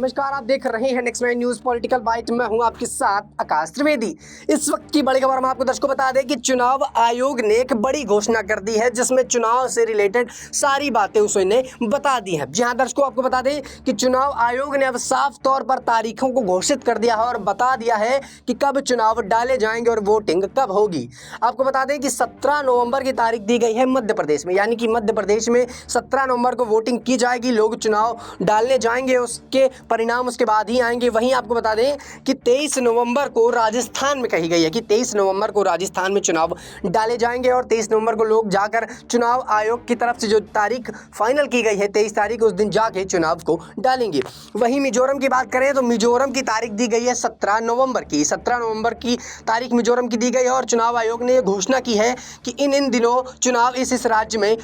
नमस्कार, आप देख रहे हैं नेक्स्ट 9 न्यूज पॉलिटिकल बाइट। मैं हूं आपके साथ आकाश त्रिवेदी। इस वक्त की बड़ी खबर हम आपको दर्शकों बता दें कि चुनाव आयोग ने एक बड़ी घोषणा कर दी है, जिसमें चुनाव से रिलेटेड सारी बातें उसने बता दी हैं। जी हां दर्शकों, आपको बता दें कि चुनाव आयोग ने अब साफ तौर पर तारीखों को घोषित कर दिया है और बता दिया है कि कब चुनाव डाले जाएंगे और वोटिंग कब होगी। आपको बता दें कि 17 नवंबर की तारीख दी गई है मध्य प्रदेश में, यानी कि मध्य प्रदेश में 17 नवंबर को वोटिंग की जाएगी। लोग चुनाव डालने जाएंगे, उसके परिणाम उसके बाद ही आएंगे। वहीं आपको बता दें कि 23 नवंबर को राजस्थान में कही गई है कि 23 नवंबर को राजस्थान में चुनाव डाले जाएंगे और 23 नवंबर को लोग जाकर चुनाव आयोग की तरफ से जो तारीख फाइनल की गई है 23 तारीख, उस दिन जाके चुनाव को डालेंगे। वहीं मिजोरम की बात करें तो मिजोरम की तारीख दी गई है 17 नवंबर की। 17 नवंबर की तारीख मिजोरम की दी गई है और चुनाव आयोग ने यह घोषणा की है कि इन दिनों चुनाव इस राज्य में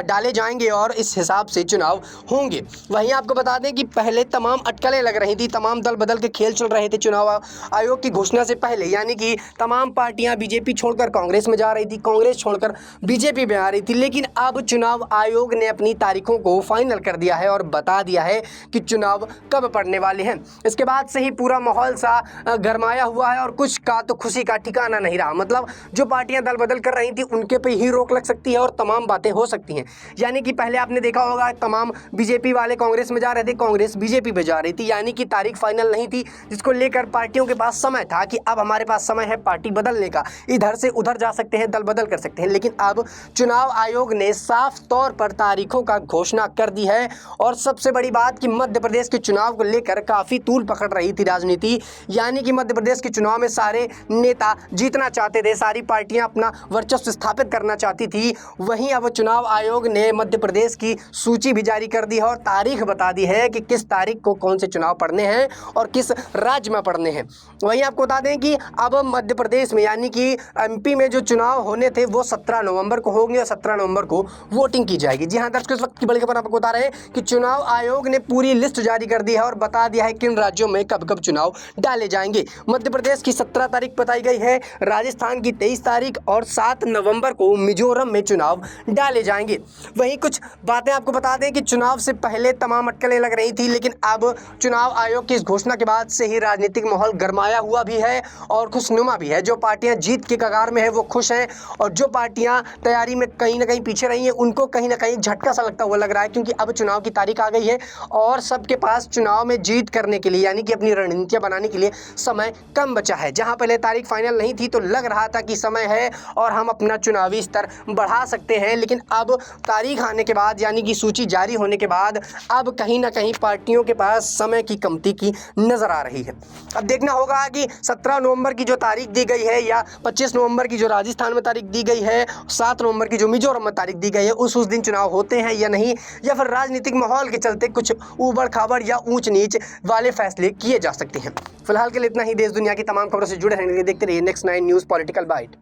डाले जाएंगे और इस हिसाब से चुनाव होंगे। वहीं आपको बता दें कि पहले तमाम अटकलें लग रही थी, तमाम दल बदल के खेल चल रहे थे चुनाव आयोग की घोषणा से पहले, यानी कि तमाम पार्टियां बीजेपी छोड़कर कांग्रेस में जा रही थी, कांग्रेस छोड़कर बीजेपी में आ रही थी। लेकिन अब चुनाव आयोग ने अपनी तारीखों को फाइनल कर दिया है और बता दिया है कि चुनाव कब पड़ने वाले हैं। इसके बाद से ही पूरा माहौल सा गरमाया हुआ है और कुछ का तो खुशी का ठिकाना नहीं रहा। मतलब जो पार्टियां दल बदल कर रही थी उनके पे ही रोक लग सकती है और तमाम बातें हो सकती हैं। यानी कि पहले आपने देखा होगा तमाम बीजेपी वाले कांग्रेस में जा रहे थे, कांग्रेस बीजेपी पे जा रही थी, यानी कि तारीख फाइनल नहीं थी, जिसको लेकर पार्टियों के पास समय था कि अब हमारे पास समय है पार्टी बदलने का, इधर से उधर जा सकते हैं, दल बदल कर सकते हैं। लेकिन अब चुनाव आयोग ने साफ तौर पर तारीखों का घोषणा कर दी है। और सबसे बड़ी बात कि मध्य प्रदेश के चुनाव को लेकर काफ़ी तूल पकड़ रही थी राजनीति, यानी कि मध्य प्रदेश के चुनाव में सारे नेता जीतना चाहते थे, सारी पार्टियां अपना वर्चस्व स्थापित करना चाहती थी। वहीं अब चुनाव आयोग ने मध्य प्रदेश की सूची भी जारी कर दी है और तारीख बता दी है कि किस तारीख को कौन से चुनाव पड़ने हैं और किस राज्य में पड़ने हैं। वहीं आपको बता दें कि अब मध्य प्रदेश में यानी कि एमपी में जो चुनाव होने थे वो 17 नवंबर को होंगे और 17 नवंबर को वोटिंग की जाएगी। जी हाँ दर्शकों, इस वक्त की बड़ी खबर आपको बता रहे हैं कि चुनाव आयोग ने पूरी लिस्ट जारी कर दी है और बता दिया है किन राज्यों में कब कब चुनाव डाले जाएंगे। मध्य प्रदेश की 17 तारीख बताई गई है, राजस्थान की 23 तारीख और 7 नवंबर को मिजोरम में चुनाव डाले जाएंगे। वहीं कुछ बातें आपको बता दें कि चुनाव से पहले तमाम अटकलें लग रही थी, लेकिन अब चुनाव आयोग की इस घोषणा के बाद से ही राजनीतिक माहौल गरमाया हुआ भी है और खुशनुमा भी है। जो पार्टियां जीत के कगार में है वो खुश हैं और जो पार्टियां तैयारी में कहीं ना कहीं पीछे रही हैं उनको कहीं ना कहीं झटका सा लगता हुआ लग रहा है, क्योंकि अब चुनाव की तारीख आ गई है और सबके पास चुनाव में जीत करने के लिए यानी कि अपनी रणनीतियां बनाने के लिए समय कम बचा है। जहां पहले तारीख फाइनल नहीं थी तो लग रहा था कि समय है और हम अपना चुनावी स्तर बढ़ा सकते हैं, लेकिन अब तारीख आने के बाद यानी कि सूची जारी होने के बाद अब कहीं ना कहीं पार्टियों के पास समय की कमती की नजर आ रही है। अब देखना होगा कि 17 नवंबर की जो तारीख दी गई है या 25 नवंबर की जो राजस्थान में तारीख दी गई है, 7 नवंबर की जो मिजोरम में तारीख दी गई है, उस दिन चुनाव होते हैं या नहीं, या फिर राजनीतिक माहौल के चलते कुछ ऊबड़ खाबड़ या ऊंच नीच वाले फैसले किए जा सकते हैं। फिलहाल के लिए इतना ही। देश दुनिया की तमाम खबरों से जुड़े रहने के लिए देखते रहिए नेक्स्ट 9 न्यूज़ पॉलिटिकल बाइट।